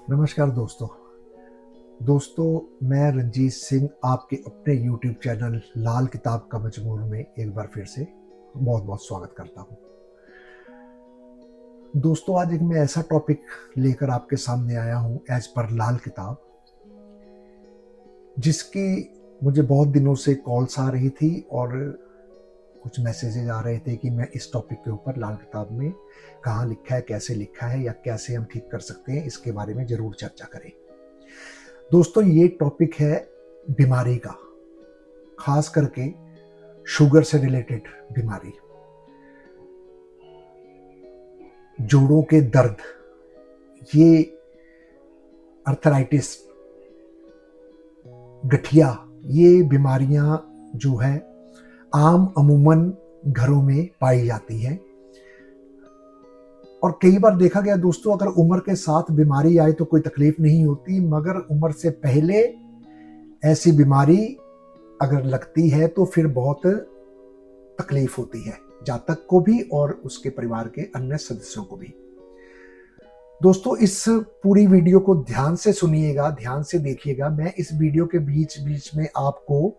नमस्कार दोस्तों मैं रंजीत सिंह आपके अपने YouTube चैनल लाल किताब का मजमूर में एक बार फिर से बहुत बहुत स्वागत करता हूं। दोस्तों आज एक मैं ऐसा टॉपिक लेकर आपके सामने आया हूं एज पर लाल किताब, जिसकी मुझे बहुत दिनों से कॉल्स आ रही थी और कुछ मैसेजेस आ रहे थे कि मैं इस टॉपिक के ऊपर लाल किताब में कहाँ लिखा है, कैसे लिखा है या कैसे हम ठीक कर सकते हैं, इसके बारे में जरूर चर्चा करें। दोस्तों ये टॉपिक है बीमारी का, खास करके शुगर से रिलेटेड बीमारी, जोड़ों के दर्द, ये अर्थराइटिस, गठिया, ये बीमारियां जो है अमूमन घरों में पाई जाती हैं। और कई बार देखा गया दोस्तों, अगर उम्र के साथ बीमारी आए तो कोई तकलीफ नहीं होती, मगर उम्र से पहले ऐसी बीमारी अगर लगती है तो फिर बहुत तकलीफ होती है, जातक को भी और उसके परिवार के अन्य सदस्यों को भी। दोस्तों इस पूरी वीडियो को ध्यान से सुनिएगा, ध्यान से देखिएगा। मैं इस वीडियो के बीच बीच में आपको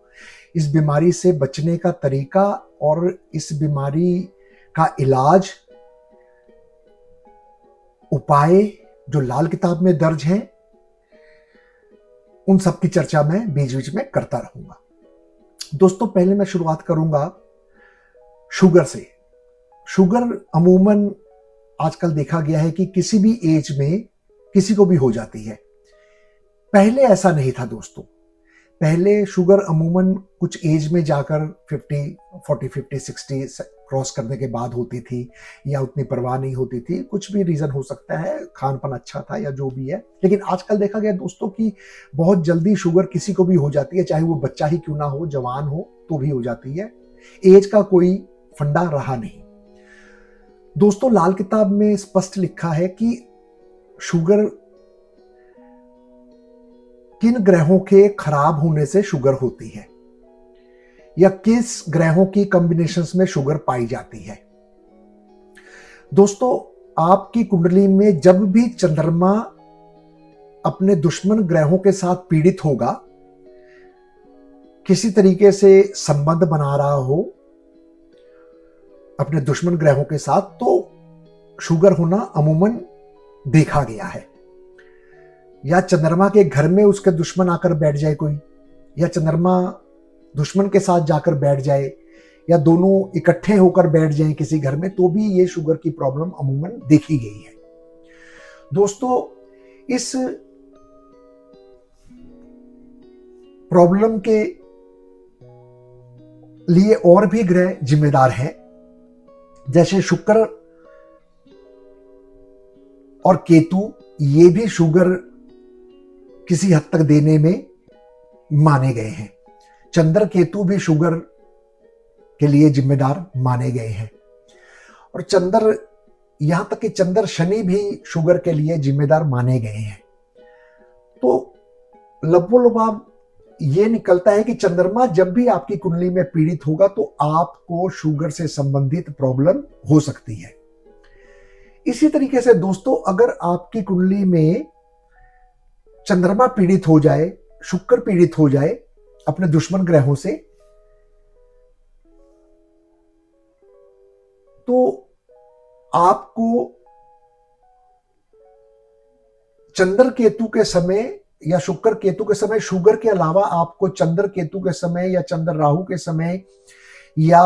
इस बीमारी से बचने का तरीका और इस बीमारी का इलाज, उपाय जो लाल किताब में दर्ज हैं, उन सब की चर्चा मैं बीच बीच में करता रहूंगा। दोस्तों पहले मैं शुरुआत करूंगा शुगर से। शुगर अमूमन आजकल देखा गया है कि किसी भी एज में किसी को भी हो जाती है। पहले ऐसा नहीं था दोस्तों, पहले शुगर अमूमन कुछ एज में जाकर 40, 60 क्रॉस करने के बाद होती थी, या उतनी परवाह नहीं होती थी। कुछ भी रीजन हो सकता है, खान पान अच्छा था या जो भी है। लेकिन आजकल देखा गया दोस्तों कि बहुत जल्दी शुगर किसी को भी हो जाती है, चाहे वो बच्चा ही क्यों ना हो, जवान हो तो भी हो जाती है। एज का कोई फंडा रहा नहीं। दोस्तों लाल किताब में स्पष्ट लिखा है कि शुगर, किन ग्रहों के खराब होने से शुगर होती है, या किस ग्रहों की कॉम्बिनेशंस में शुगर पाई जाती है। दोस्तों आपकी कुंडली में जब भी चंद्रमा अपने दुश्मन ग्रहों के साथ पीड़ित होगा, किसी तरीके से संबंध बना रहा हो अपने दुश्मन ग्रहों के साथ, तो शुगर होना अमूमन देखा गया है। या चंद्रमा के घर में उसके दुश्मन आकर बैठ जाए कोई, या चंद्रमा दुश्मन के साथ जाकर बैठ जाए, या दोनों इकट्ठे होकर बैठ जाएं किसी घर में, तो भी ये शुगर की प्रॉब्लम अमूमन देखी गई है। दोस्तों इस प्रॉब्लम के लिए और भी ग्रह जिम्मेदार हैं, जैसे शुक्र और केतु। ये भी शुगर किसी हद तक देने में माने गए हैं। चंद्र केतु भी शुगर के लिए जिम्मेदार माने गए हैं। और चंद्र, यहां तक कि चंद्र शनि भी शुगर के लिए जिम्मेदार माने गए हैं। तो लबोलबाब ये निकलता है कि चंद्रमा जब भी आपकी कुंडली में पीड़ित होगा तो आपको शुगर से संबंधित प्रॉब्लम हो सकती है। इसी तरीके से दोस्तों अगर आपकी कुंडली में चंद्रमा पीड़ित हो जाए, शुक्र पीड़ित हो जाए अपने दुश्मन ग्रहों से, तो आपको चंद्र केतु के समय या शुक्र केतु के समय, शुगर के अलावा आपको चंद्र केतु के समय या चंद्र राहु के समय, या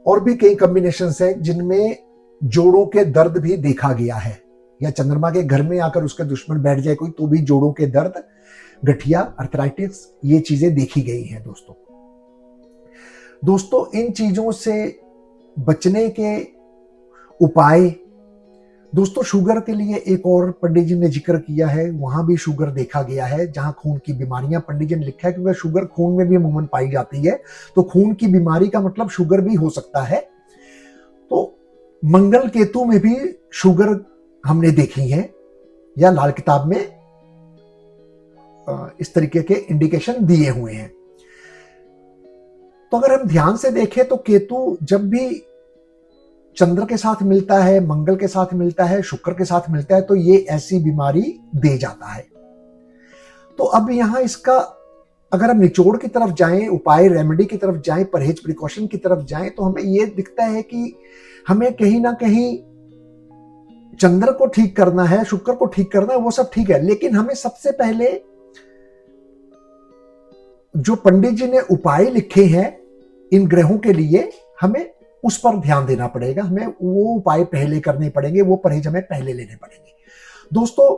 और भी कई कॉम्बिनेशंस हैं जिनमें जोड़ों के दर्द भी देखा गया है। या चंद्रमा के घर में आकर उसके दुश्मन बैठ जाए कोई, तो भी जोड़ों के दर्द, गठिया, अर्थराइटिस, ये चीजें देखी गई हैं। दोस्तों इन चीजों से बचने के उपाय, दोस्तों शुगर के लिए एक और पंडित जी ने जिक्र किया है, वहां भी शुगर देखा गया है जहां खून की बीमारियां, पंडित जी ने लिखा है क्योंकि शुगर खून में भी अमूमन पाई जाती है, तो खून की बीमारी का मतलब शुगर भी हो सकता है। तो मंगल केतु में भी शुगर हमने देखी है, या लाल किताब में इस तरीके के इंडिकेशन दिए हुए हैं। तो अगर हम ध्यान से देखें तो केतु जब भी चंद्र के साथ मिलता है, मंगल के साथ मिलता है, शुक्र के साथ मिलता है, तो ये ऐसी बीमारी दे जाता है। तो अब यहां इसका अगर हम निचोड़ की तरफ जाएं, उपाय रेमेडी की तरफ जाएं, परहेज प्रिकॉशन की तरफ जाएं, तो हमें यह दिखता है कि हमें कहीं ना कहीं चंद्र को ठीक करना है, शुक्र को ठीक करना है, वो सब ठीक है, लेकिन हमें सबसे पहले जो पंडित जी ने उपाय लिखे हैं इन ग्रहों के लिए, हमें उस पर ध्यान देना पड़ेगा। हमें वो उपाय पहले करने पड़ेंगे, वो परहेज हमें पहले लेने पड़ेंगे। दोस्तों,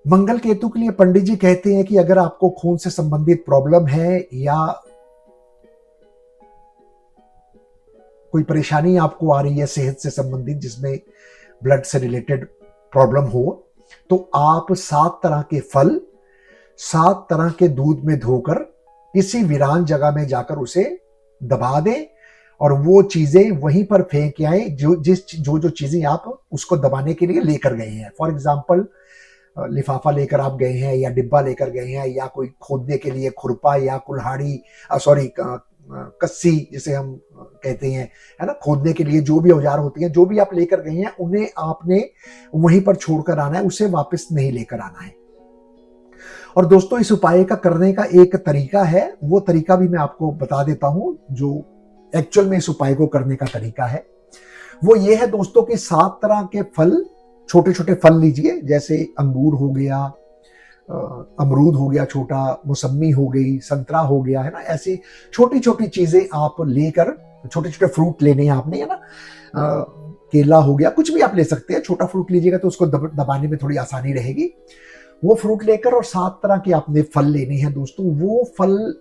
मंगल केतु के लिए पंडित जी कहते हैं कि अगर आपको खून से संबंधित प्रॉब्लम है या कोई परेशानी आपको आ रही है सेहत से संबंधित, जिसमें ब्लड से रिलेटेड प्रॉब्लम हो, तो आप 7 तरह के फल 7 तरह के दूध में धोकर किसी वीरान जगह में जाकर उसे दबा दें और वो चीजें वहीं पर फेंक आए जो चीजें आप उसको दबाने के लिए लेकर गए हैं। फॉर एग्जाम्पल, लिफाफा लेकर आप गए हैं या डिब्बा लेकर गए हैं या कोई खोदने के लिए खुरपा या कुल्हाड़ी, कस्सी जिसे हम कहते हैं, है ना, खोदने के लिए जो भी औजार होती हैं, जो भी आप लेकर गए हैं उन्हें आपने वहीं पर छोड़कर आना है, उसे वापस नहीं लेकर आना है। और दोस्तों, इस उपाय का करने का एक तरीका है, वो तरीका भी मैं आपको बता देता हूं। जो एक्चुअल में इस उपाय को करने का तरीका है वो ये है दोस्तों कि 7 तरह के फल, छोटे छोटे फल लीजिए, जैसे अंगूर हो गया, अमरूद हो गया छोटा, मौसम्मी हो गई, संतरा हो गया, है ना, ऐसी छोटी छोटी चीजें आप लेकर, छोटे छोटे फ्रूट लेने हैं आपने, है ना, केला हो गया, कुछ भी आप ले सकते हैं। छोटा फ्रूट लीजिएगा तो उसको दबाने में थोड़ी आसानी रहेगी। वो फ्रूट लेकर और 7 तरह के आपने फल लेने हैं दोस्तों। वो फल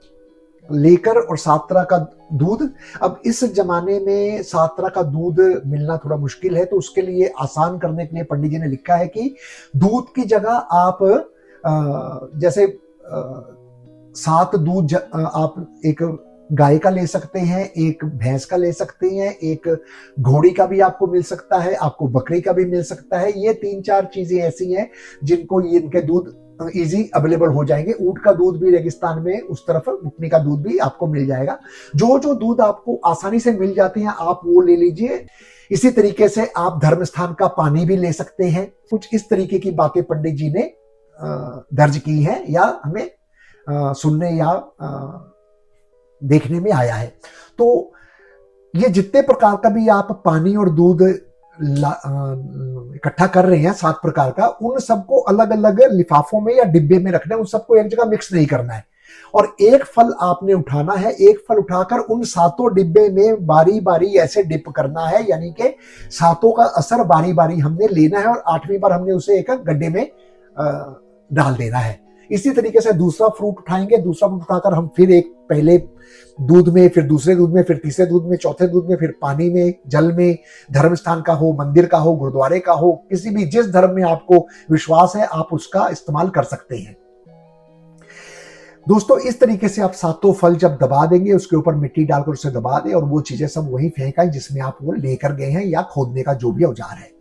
लेकर और 7 तरह का दूध, अब इस जमाने में 7 तरह का दूध मिलना थोड़ा मुश्किल है, तो उसके लिए आसान करने के लिए पंडित जी ने लिखा है कि दूध की जगह आप जैसे 7 दूध आप एक गाय का ले सकते हैं, एक भैंस का ले सकते हैं, एक घोड़ी का भी आपको मिल सकता है, आपको बकरी का भी मिल सकता है। ये 3-4 चीजें ऐसी हैं जिनको इनके दूध इजी अवेलेबल हो जाएंगे। ऊंट का दूध भी रेगिस्तान में उस तरफ, ऊँटनी का दूध भी आपको मिल जाएगा। जो जो दूध आपको आसानी से मिल जाते हैं आप वो ले लीजिए। इसी तरीके से आप धर्म स्थान का पानी भी ले सकते हैं। कुछ इस तरीके की बातें पंडित जी ने दर्ज की है या हमें सुनने या देखने में आया है। तो ये जितने प्रकार का भी आप पानी और दूध इकट्ठा कर रहे हैं 7 प्रकार का, उन सबको अलग अलग लिफाफों में या डिब्बे में रखना है, उन सबको एक जगह मिक्स नहीं करना है। और एक फल आपने उठाना है, एक फल उठाकर उन 7 डिब्बे में बारी बारी ऐसे डिप करना है, यानी कि 7 का असर बारी बारी हमने लेना है और 8वीं बार हमने उसे एक गड्ढे में डाल देना है। इसी तरीके से दूसरा फ्रूट उठाएंगे, दूसरा फ्रूट उठाकर हम फिर एक पहले दूध में, फिर दूसरे दूध में, फिर तीसरे दूध में, चौथे दूध में, फिर पानी में, जल में, धर्म स्थान का हो, मंदिर का हो, गुरुद्वारे का हो, किसी भी जिस धर्म में आपको विश्वास है आप उसका इस्तेमाल कर सकते हैं। दोस्तों, इस तरीके से आप 7 फल जब दबा देंगे, उसके ऊपर मिट्टी डालकर उसे दबा दें और वो चीजें सब वहीं फेंक आए जिसमें आप वो लेकर गए हैं या खोदने का जो भी औजार है।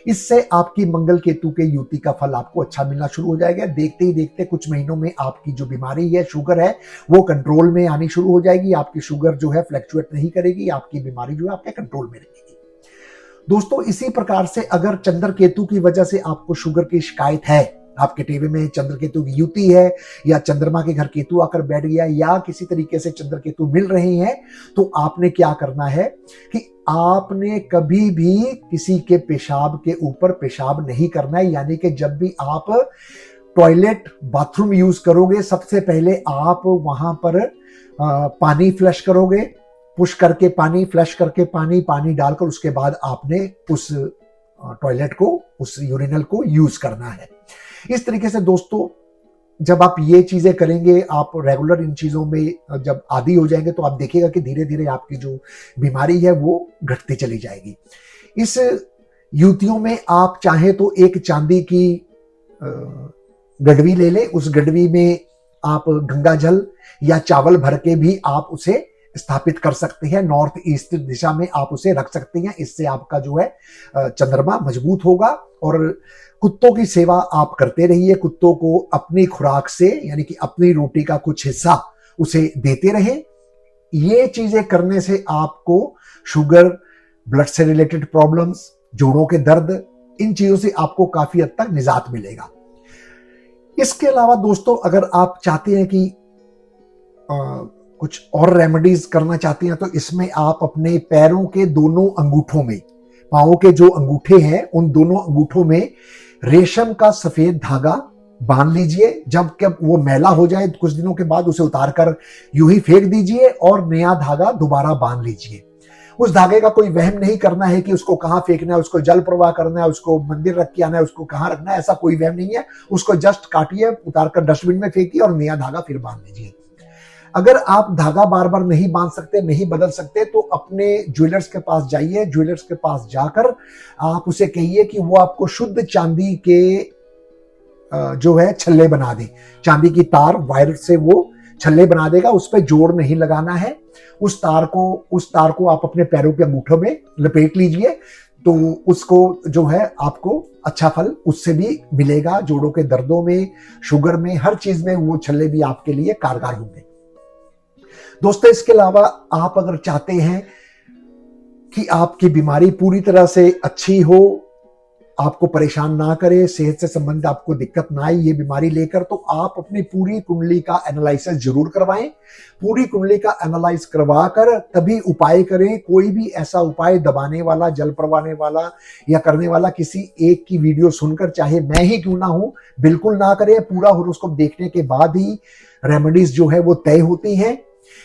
इससे आपकी मंगल केतु के युति का फल आपको अच्छा मिलना शुरू हो जाएगा। देखते ही देखते कुछ महीनों में आपकी जो बीमारी है, शुगर है, वो कंट्रोल में आनी शुरू हो जाएगी। आपकी शुगर जो है फ्लक्चुएट नहीं करेगी, आपकी बीमारी जो है आपके कंट्रोल में रहेगी। दोस्तों, इसी प्रकार से अगर चंद्र केतु की वजह से आपको शुगर की शिकायत है, आपके टेबे में चंद्र केतु की युति है या चंद्रमा के घर केतु आकर बैठ गया या किसी तरीके से चंद्र केतु मिल रहे हैं, तो आपने क्या करना है कि आपने कभी भी किसी के पेशाब के ऊपर पेशाब नहीं करना है। यानी कि जब भी आप टॉयलेट, बाथरूम यूज करोगे, सबसे पहले आप वहां पर पानी फ्लश करोगे, पुश करके पानी, फ्लश करके पानी, पानी डालकर उसके बाद आपने उस टॉयलेट को, उस यूरिनल को यूज करना है। इस तरीके से दोस्तों, जब आप ये चीजें करेंगे, आप रेगुलर इन चीजों में जब आदी हो जाएंगे, तो आप देखिएगा कि धीरे धीरे आपकी जो बीमारी है वो घटती चली जाएगी। इस युतियों में आप चाहे तो एक चांदी की गडवी ले लें, उस गडवी में आप गंगा जल या चावल भर के भी आप उसे स्थापित कर सकते हैं। नॉर्थ ईस्ट दिशा में आप उसे रख सकते हैं। इससे आपका जो है चंद्रमा मजबूत होगा। और कुत्तों की सेवा आप करते रहिए। कुत्तों को अपनी खुराक से, यानी कि अपनी रोटी का कुछ हिस्सा उसे देते रहें। ये चीजें करने से आपको शुगर ब्लड से रिलेटेड प्रॉब्लम्स, जोड़ों के दर्द, इन चीजों से आपको काफी हद तक निजात मिलेगा। इसके अलावा दोस्तों अगर आप चाहते हैं कि कुछ और रेमेडीज करना चाहते हैं तो इसमें आप अपने पैरों के दोनों अंगूठों में, पांवों के जो अंगूठे हैं उन दोनों अंगूठों में रेशम का सफेद धागा बांध लीजिए। जब वो मैला हो जाए कुछ दिनों के बाद उसे उतारकर यूं ही फेंक दीजिए और नया धागा दोबारा बांध लीजिए। उस धागे का कोई वहम नहीं करना है कि उसको कहां फेंकना है, उसको जल प्रवाह करना है, उसको मंदिर रख के आना है, उसको कहां रखना है, ऐसा कोई वहम नहीं है। उसको जस्ट काटिए, उतारकर डस्टबिन में फेंकिए और नया धागा फिर बांध लीजिए। अगर आप धागा बार बार नहीं बांध सकते, नहीं बदल सकते, तो अपने ज्वेलर्स के पास जाइए। ज्वेलर्स के पास जाकर आप उसे कहिए कि वो आपको शुद्ध चांदी के जो है छल्ले बना दे। चांदी की तार वायर से वो छल्ले बना देगा, उस पर जोड़ नहीं लगाना है। उस तार को आप अपने पैरों के अंगूठों में लपेट लीजिए, तो उसको जो है आपको अच्छा फल उससे भी मिलेगा। जोड़ों के दर्दों में, शुगर में, हर चीज में वो छल्ले भी आपके लिए कारगर होंगे। दोस्तों इसके अलावा आप अगर चाहते हैं कि आपकी बीमारी पूरी तरह से अच्छी हो, आपको परेशान ना करे, सेहत से संबंधित आपको दिक्कत ना आए ये बीमारी लेकर, तो आप अपनी पूरी कुंडली का एनालिसिस जरूर करवाएं। पूरी कुंडली का एनालाइज करवा कर तभी उपाय करें। कोई भी ऐसा उपाय दबाने वाला, जल प्रवाने वाला या करने वाला किसी एक की वीडियो सुनकर, चाहे मैं ही क्यों ना हूं, बिल्कुल ना करें। पूरा होरोस्कोप देखने के बाद ही रेमेडीज जो है वो तय होती हैं।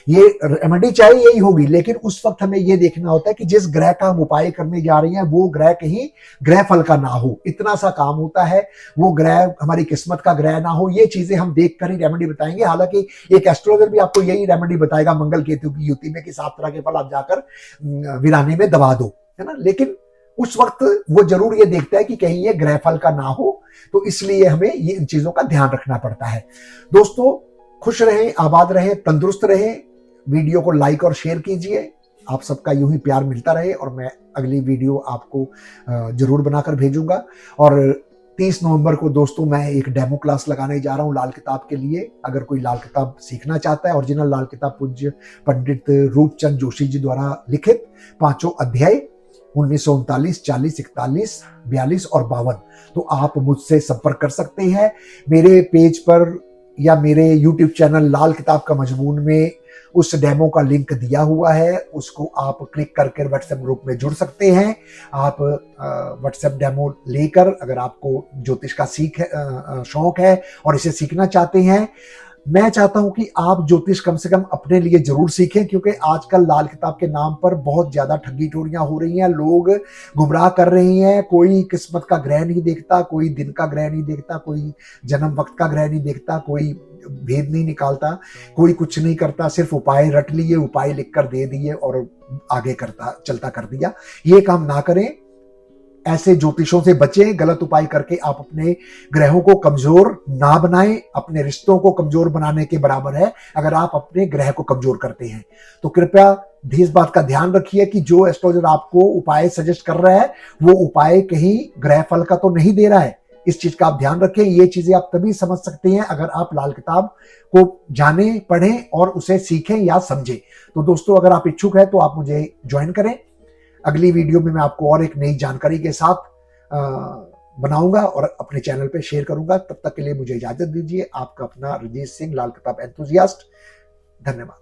ये रेमेडी चाहे यही होगी, लेकिन उस वक्त हमें यह देखना होता है कि जिस ग्रह का हम उपाय करने जा रहे हैं वो ग्रह कहीं ग्रह फल का ना हो। इतना सा काम होता है। वो ग्रह हमारी किस्मत का ग्रह ना हो। ये चीजें हम देखकर ही रेमेडी बताएंगे। हालांकि एक एस्ट्रोलॉजर भी आपको यही रेमेडी बताएगा मंगल केतु की युति में कि 7 तरह के फल आप जाकर वीराने में दबा दो, है ना। लेकिन उस वक्त वो जरूर ये देखता है कि कहीं ये ग्रह फल का ना हो, तो इसलिए हमें ये इन चीजों का ध्यान रखना पड़ता है। दोस्तों खुश रहें, आबाद रहें, तंदुरुस्त रहें। वीडियो को लाइक और शेयर कीजिए। आप सबका यूं ही प्यार मिलता रहे और मैं अगली वीडियो आपको जरूर बनाकर भेजूंगा। और 30 नवंबर को दोस्तों मैं एक डेमो क्लास लगाने जा रहा हूं लाल किताब के लिए। अगर कोई लाल किताब सीखना चाहता है, ओरिजिनल लाल किताब पूज्य पंडित रूपचंद जोशी जी द्वारा लिखित, 5 अध्याय 1939, 40, 41, 42 और 52, तो आप मुझसे संपर्क कर सकते हैं। मेरे पेज पर या मेरे YouTube चैनल लाल किताब का मजमून में उस डेमो का लिंक दिया हुआ है, उसको आप क्लिक करके व्हाट्सएप ग्रुप में जुड़ सकते हैं। आप व्हाट्सएप डेमो लेकर, अगर आपको ज्योतिष का शौक है और इसे सीखना चाहते हैं, मैं चाहता हूं कि आप ज्योतिष कम से कम अपने लिए जरूर सीखें, क्योंकि आजकल लाल किताब के नाम पर बहुत ज्यादा ठगी टोरियां हो रही हैं। लोग गुमराह कर रहे हैं। कोई किस्मत का ग्रह नहीं देखता, कोई दिन का ग्रह नहीं देखता, कोई जन्म वक्त का ग्रह नहीं देखता, कोई भेद नहीं निकालता, कोई कुछ नहीं करता। सिर्फ उपाय रट लिए, उपाय लिखकर दे दिए और आगे चलता कर दिया। ये काम ना करें। ऐसे ज्योतिषों से बचें। गलत उपाय करके आप अपने ग्रहों को कमजोर ना बनाएं। अपने रिश्तों को कमजोर बनाने के बराबर है अगर आप अपने ग्रह को कमजोर करते हैं। तो कृपया इस बात का ध्यान रखिए कि जो एस्ट्रोलॉजर आपको उपाय सजेस्ट कर रहा है वो उपाय कहीं ग्रह फल का तो नहीं दे रहा है। इस चीज का आप ध्यान रखें। ये चीजें आप तभी समझ सकते हैं अगर आप लाल किताब को जाने, पढ़ें और उसे सीखें या समझें। तो दोस्तों अगर आप इच्छुक हैं तो आप मुझे ज्वाइन करें। अगली वीडियो में मैं आपको और एक नई जानकारी के साथ बनाऊंगा और अपने चैनल पे शेयर करूंगा। तब तक के लिए मुझे इजाजत दीजिए। आपका अपना रजीत सिंह, लाल किताब एंथुसियास्ट। धन्यवाद।